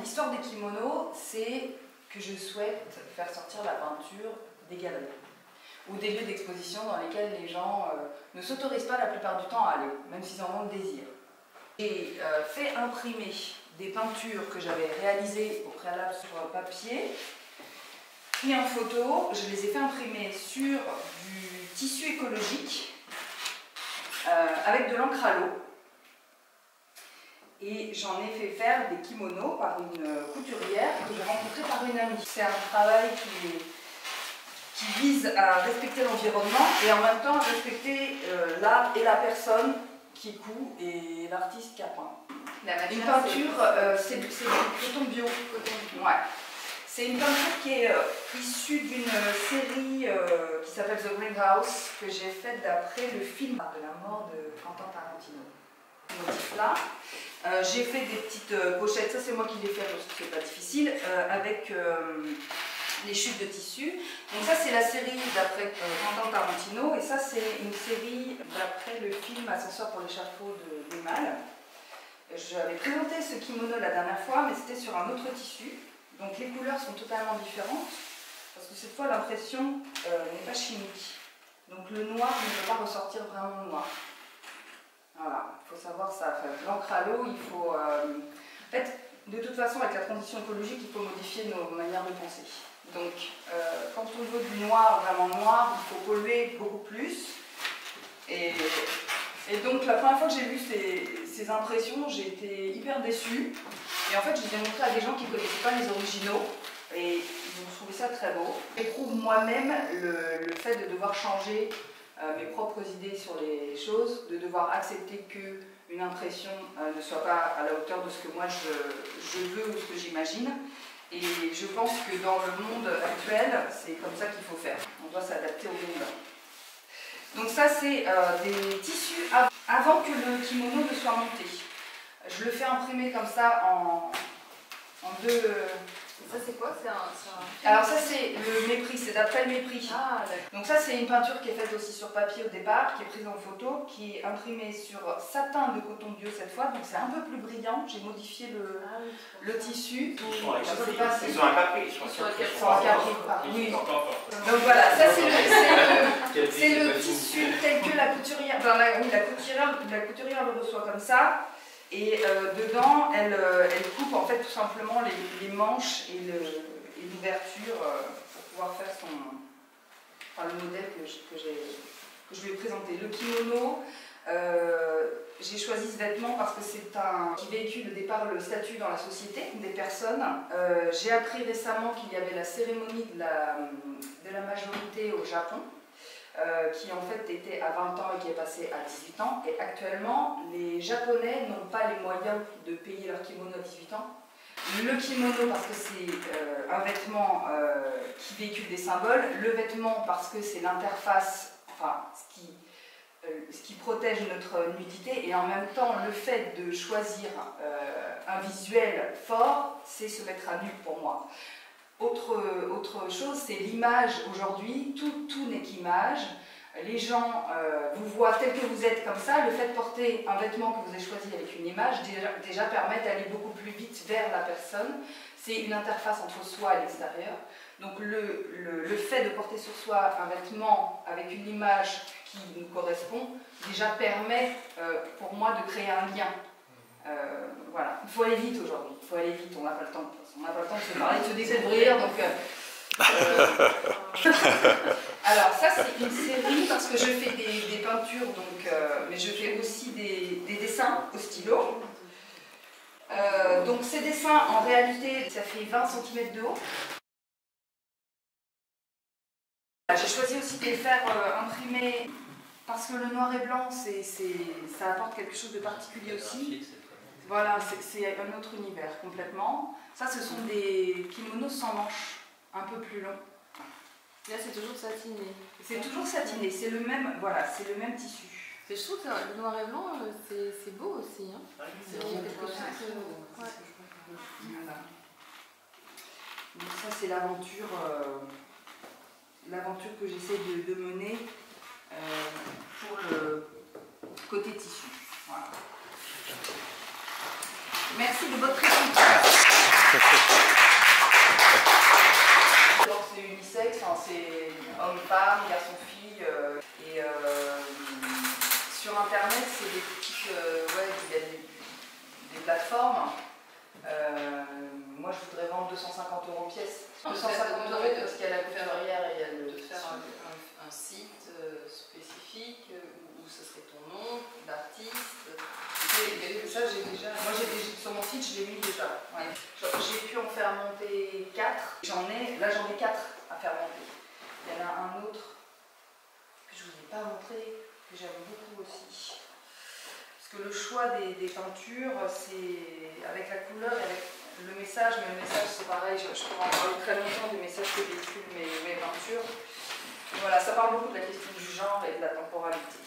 l'histoire des kimonos, c'est que je souhaite faire sortir la peinture des galeries ou des lieux d'exposition dans lesquels les gens ne s'autorisent pas la plupart du temps à aller, même s'ils en ont le désir. J'ai fait imprimer des peintures que j'avais réalisées au préalable sur papier, pris en photo, je les ai fait imprimer sur du tissu écologique avec de l'encre à l'eau. Et j'en ai fait faire des kimonos par une couturière que j'ai rencontrée par une amie. C'est un travail qui vise à respecter l'environnement et en même temps à respecter l'art et la personne qui coud et l'artiste qui a peint. Une peinture, c'est du coton bio. Ouais. C'est une peinture qui est issue d'une série qui s'appelle The Greenhouse, que j'ai faite d'après le film de la mort de Quentin Tarantino. Ce motif-là. J'ai fait des petites pochettes, ça c'est moi qui l'ai fait parce que c'est pas difficile, avec les chutes de tissu. Donc ça c'est la série d'après Quentin Tarantino et ça c'est une série d'après le film Ascenseur pour l'échafaud des mâles. J'avais présenté ce kimono la dernière fois mais c'était sur un autre tissu. Donc les couleurs sont totalement différentes parce que cette fois l'impression n'est pas chimique. Donc le noir ne peut pas ressortir vraiment noir. Voilà, il faut savoir ça. L'encre à l'eau, il faut... En fait, de toute façon, avec la transition écologique, il faut modifier nos manières de penser. Donc, quand on veut du noir, vraiment noir, il faut polluer beaucoup plus. Et donc, la première fois que j'ai vu ces impressions, j'ai été hyper déçue. Et en fait, je les ai montrées à des gens qui ne connaissaient pas les originaux. Et ils ont trouvé ça très beau. J'éprouve moi-même le fait de devoir changer mes propres idées sur les choses, de devoir accepter qu'une impression ne soit pas à la hauteur de ce que moi je veux ou ce que j'imagine. Et je pense que dans le monde actuel, c'est comme ça qu'il faut faire. On doit s'adapter au monde. Donc ça, c'est des tissus avant que le kimono ne soit monté. Je le fais imprimer comme ça en deux... Ça c'est quoi? Alors ça c'est le mépris, c'est d'après le mépris. Ah, donc ça c'est une peinture qui est faite aussi sur papier au départ, qui est prise en photo, qui est imprimée sur satin de coton bio cette fois, donc c'est un peu plus brillant. J'ai modifié le tissu. Ils ont un capri, ils sont un capri. Oui. Donc voilà, ça c'est le tissu tel que la couturière, enfin, la couturière le reçoit comme ça. Et dedans, elle coupe en fait tout simplement les manches et l'ouverture pour pouvoir faire le modèle que je lui ai présenté. Le kimono, j'ai choisi ce vêtement parce que c'est qui véhicule au départ le statut dans la société des personnes. J'ai appris récemment qu'il y avait la cérémonie de la majorité au Japon. Qui en fait était à 20 ans et qui est passé à 18 ans. Et actuellement, les Japonais n'ont pas les moyens de payer leur kimono à 18 ans. Le kimono parce que c'est un vêtement qui véhicule des symboles. Le vêtement parce que c'est l'interface, enfin ce qui protège notre nudité. Et en même temps, le fait de choisir un visuel fort, c'est se mettre à nu pour moi. Autre chose, c'est l'image aujourd'hui, tout n'est qu'image. Les gens vous voient tel que vous êtes comme ça, le fait de porter un vêtement que vous avez choisi avec une image déjà permet d'aller beaucoup plus vite vers la personne. C'est une interface entre soi et l'extérieur. Donc le fait de porter sur soi un vêtement avec une image qui nous correspond, déjà permet pour moi de créer un lien. Voilà, il faut aller vite aujourd'hui, il faut aller vite, on n'a pas le temps. On n'a pas le temps de se parler, de se découvrir, donc... Alors ça c'est une série parce que je fais des peintures, donc, mais je fais aussi des dessins au stylo. Donc ces dessins, en réalité, ça fait 20 cm de haut. J'ai choisi aussi de les faire imprimer parce que le noir et blanc, ça apporte quelque chose de particulier aussi. Voilà, c'est un autre univers complètement. Ça, ce sont des kimonos sans manches, un peu plus longs. Là, c'est toujours satiné. C'est toujours satiné, c'est le même, voilà, c'est le même tissu. Je trouve que le noir et blanc, c'est beau aussi. Hein. C'est quelque chose ouais. Voilà. Donc ça, c'est l'aventure que j'essaie de mener pour le côté tissu. Voilà. Merci de votre écoute. 250 € pièce. 250 € parce qu'il y a la couturière et il y a de faire un site spécifique où ce serait ton nom, l'artiste. Ça, j'ai déjà. Moi, sur mon site, je l'ai mis déjà. Ouais. J'ai pu en faire monter 4. Là, j'en ai 4 à faire monter. Il y en a un autre que je ne vous ai pas montré, que j'aime beaucoup aussi. Parce que le choix des peintures, c'est avec la couleur et avec le message. Mais le message, c'est pareil. Je pourrais en parler très longtemps du message que véhiculent mes peintures. Et voilà, ça parle beaucoup de la question du genre et de la temporalité.